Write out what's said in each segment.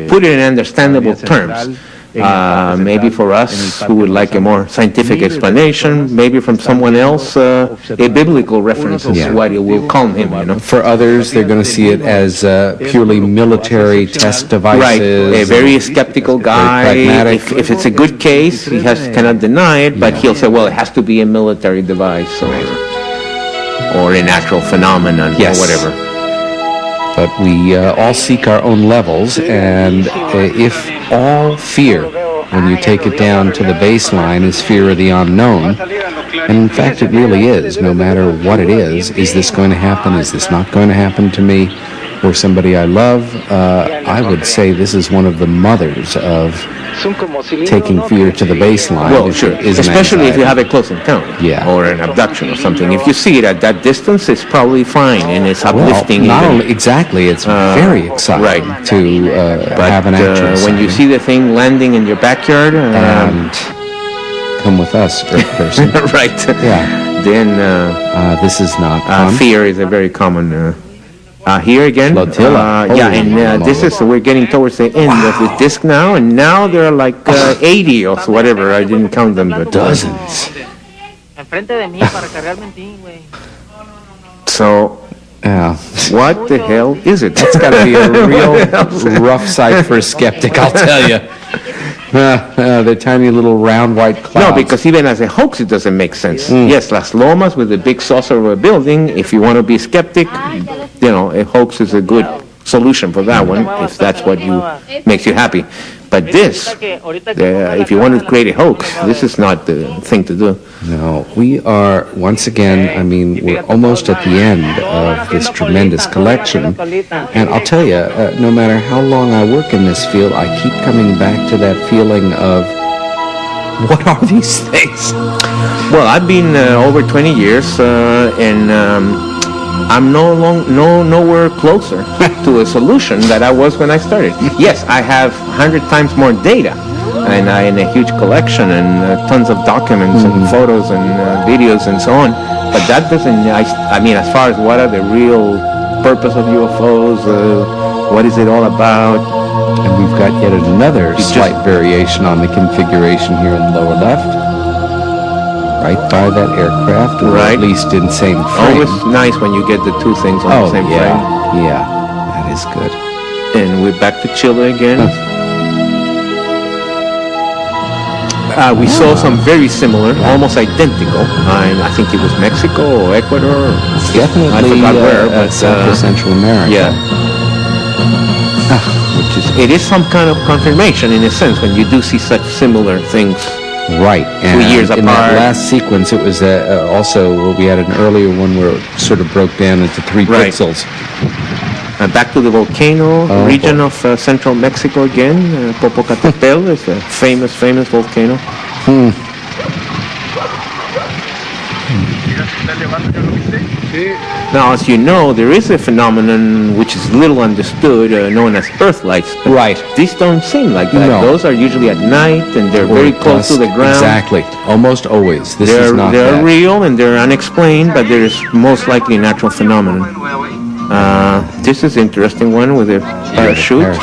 put it in understandable terms. Maybe for us who would like a more scientific explanation, maybe from someone else, a biblical reference is what it will calm him, you know. For others, they're going to see it as purely military test devices. Right, a very skeptical guy. If it's a good case, he cannot deny it, but he'll say, well, it has to be a military device or a natural phenomenon or whatever. But we all seek our own levels, and if all fear, when you take it down to the baseline, is fear of the unknown, and in fact it really is, no matter what it is this going to happen, is this not going to happen to me, or somebody I love, I would say this is one of the mothers of taking fear to the baseline. Well, sure, especially if you have a close encounter or an abduction or something. If you see it at that distance, it's probably fine and it's uplifting. Exactly, it's very exciting to have an actual when you see the thing landing in your backyard, and come with us, Earth person. Right. Yeah. Then this is not fun. Fear is a very common. Here again, we're getting towards the end of the disc now, and now there are like 80 or so, whatever. I didn't count them, but dozens. So, what the hell is it? That's got to be a real rough sight for a skeptic, I'll tell you. The tiny little round white clouds. No, because even as a hoax, it doesn't make sense. Yes, Las Lomas with a big saucer of a building. If you want to be a skeptic, a hoax is a good solution for that one, if that's what makes you happy. But this, if you want to create a hoax, this is not the thing to do. No, we are, once again, we're almost at the end of this tremendous collection. And I'll tell you, no matter how long I work in this field, I keep coming back to that feeling of, what are these things? Well, I've been over 20 years, and I'm nowhere closer to a solution that I was when I started. Yes, I have 100 times more data, and a huge collection and tons of documents and photos and videos and so on. But that doesn't. As far as what are the real purpose of UFOs, what is it all about? And we've got yet another slight variation on the configuration here in the lower left. Right by that aircraft, or at least in same frame. Always nice when you get the two things on the same frame. Yeah, that is good. And we're back to Chile again. We saw some very similar, almost identical. I think it was Mexico or Ecuador. Definitely, I forgot where, but South Central America. Yeah. It is some kind of confirmation in a sense when you do see such similar things. Right, and 2 years apart. In that last sequence, it was also, we had an earlier one where it sort of broke down into 3 pixels. Back to the volcano region of central Mexico again. Popocatépetl is a famous volcano. Now, as you know, there is a phenomenon which is little understood, known as Earth lights. Right. These don't seem like that. No. Those are usually at night, and they're very close to the ground. Exactly. Almost always. They're real, and they're unexplained, but there's most likely a natural phenomenon. This is an interesting one with a parachute.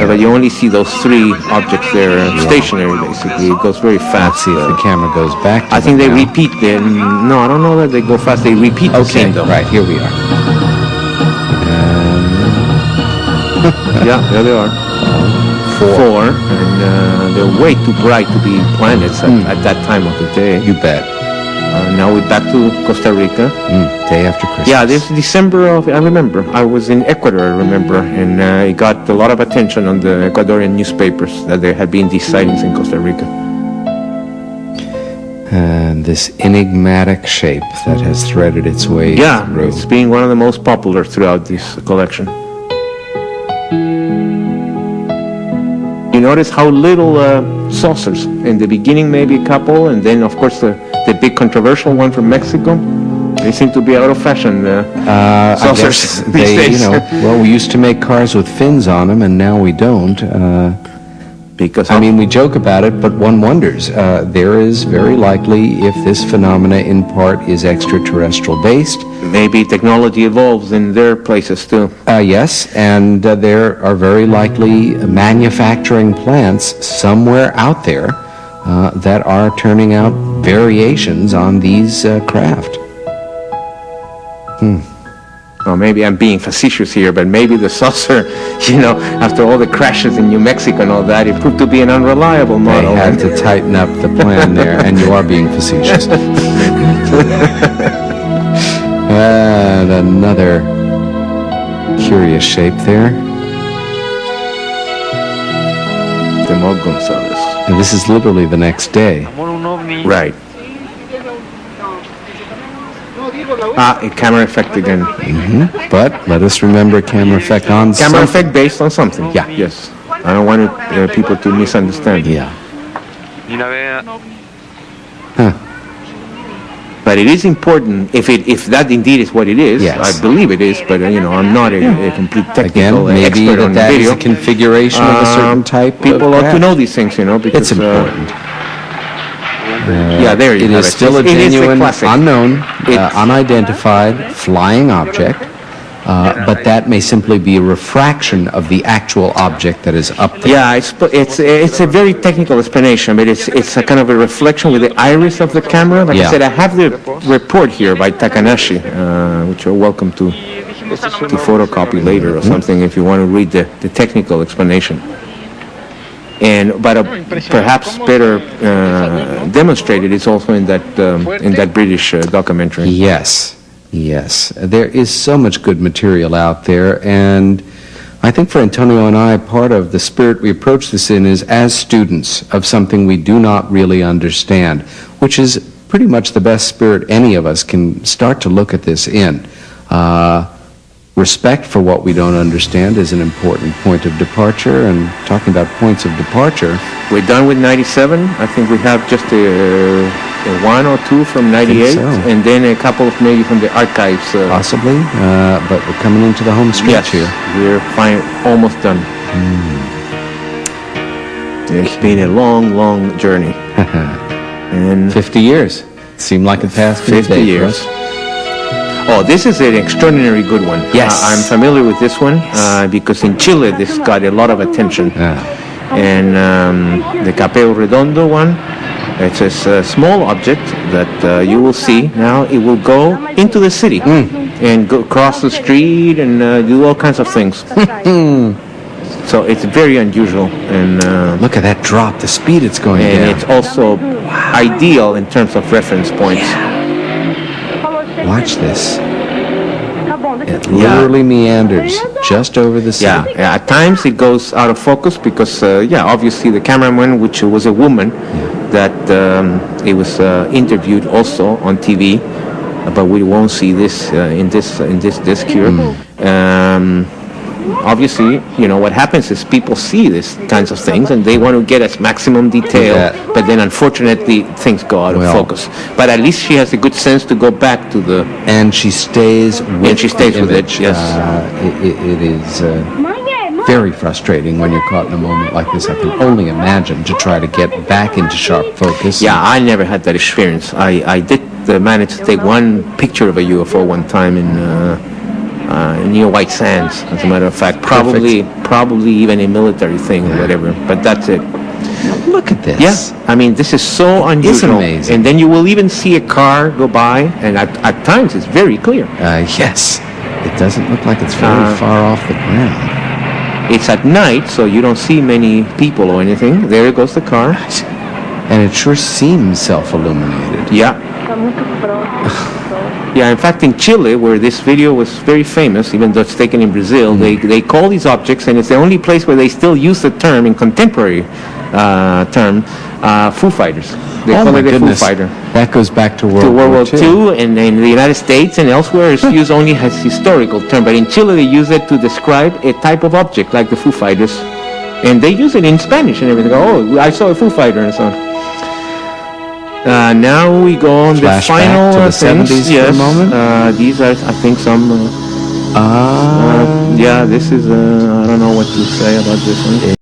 But you only see those 3 objects there stationary, basically. It goes very fast. Let's see if the camera goes back. I think they repeat them. No, I don't know that they go fast. They repeat the same, though. Right, here we are. Yeah, there they are. 4. And they're way too bright to be planets at that time of the day. You bet. Now we're back to Costa Rica. Day after Christmas. Yeah, this December I remember. I was in Ecuador, I remember, and it got a lot of attention on the Ecuadorian newspapers that there had been these sightings in Costa Rica. And this enigmatic shape that has threaded its way through. Yeah, it's been one of the most popular throughout this collection. You notice how little saucers. In the beginning, maybe a couple, and then, of course, the big controversial one from Mexico. They seem to be out of fashion. Saucers these days. We used to make cars with fins on them, and now we don't. Because I mean, we joke about it, but one wonders. There is very likely, if this phenomena in part is extraterrestrial based. maybe technology evolves in their places too. Yes, and there are very likely manufacturing plants somewhere out there that are turning out variations on these craft. Well, maybe I'm being facetious here, but maybe the saucer, after all the crashes in New Mexico and all that, it proved to be an unreliable They model. had to tighten up the plan there, and you are being facetious. And another curious shape there. Temor Gonzalez. And this is literally the next day. Right. A camera effect again. But let us remember camera effect on Camera something. effect based on something. Yeah. Yes. I don't want people to misunderstand. Yeah. But it is important, if that indeed is what it is, Yes. I believe it is, but I'm not a complete Again, technical maybe expert on that is video. a configuration of a certain type People of ought to craft. know these things, because It's important. yeah, there you It have is it. still a It is genuine, classic. unknown, It's- unidentified flying object, but that may simply be a refraction of the actual object that is up there. Yeah, it's a very technical explanation, but it's a kind of a reflection with the iris of the camera. Like Yeah. I said, I have the report here by Takanashi, which you're welcome to photocopy later or something if you want to read the technical explanation. But perhaps better demonstrated is also in that British documentary. Yes, yes. There is so much good material out there, and I think for Antonio and I, part of the spirit we approach this in is as students of something we do not really understand, which is pretty much the best spirit any of us can start to look at this in. Respect for what we don't understand is an important point of departure, and talking about points of departure, We're done with 97. I think we have just a one or two from 98, so. and then a couple of maybe from the archives. possibly, but we're coming into the home stretch Yes, here. we're almost done. It's been a long, long journey. And 50 years. Seemed like it passed in a 50 day for years. us. Oh, this is an extraordinary good one. Yes. I'm familiar with this one because in Chile this got a lot of attention. And the Capeo Redondo one, it's a small object that you will see. Now it will go into the city and go across the street and do all kinds of things. So it's very unusual, and Look at that drop, the speed it's going down. it's also ideal in terms of reference points. Watch this. It literally meanders just over the city. Yeah, at times it goes out of focus because, obviously the cameraman, which was a woman, that it was interviewed also on TV, but we won't see this in this disc here. Obviously, what happens is people see these kinds of things and they want to get as maximum detail, but then unfortunately things go out of focus. But at least she has a good sense to go back to the... And she stays with the with it, image. yes. It is very frustrating when you're caught in a moment like this. I can only imagine to try to get back into sharp focus. Yeah, I never had that experience. I did manage to take one picture of a UFO one time near White Sands, as a matter of fact. Probably even a military thing or whatever, but that's it. Look at this. Yes, I mean, this is so unusual. amazing. And then you will even see a car go by, and at times it's very clear. Yes. It doesn't look like it's very far off the ground. It's at night, so you don't see many people or anything. There goes the car. And it sure seems self-illuminated. Yeah. Yeah, in fact, in Chile, where this video was very famous, even though it's taken in Brazil, they call these objects, and it's the only place where they still use the term, in contemporary term, Foo Fighters. They call it a Foo Fighter. That goes back to To World War II, and in the United States and elsewhere, it's used only as historical term. But in Chile, they use it to describe a type of object, like the Foo Fighters. And they use it in Spanish and everything. Oh, I saw a Foo Fighter and so on. Now we go on the final to the things. 70s Yes, for a moment. these are, I think, some. Yeah, this is. I don't know what to say about this one.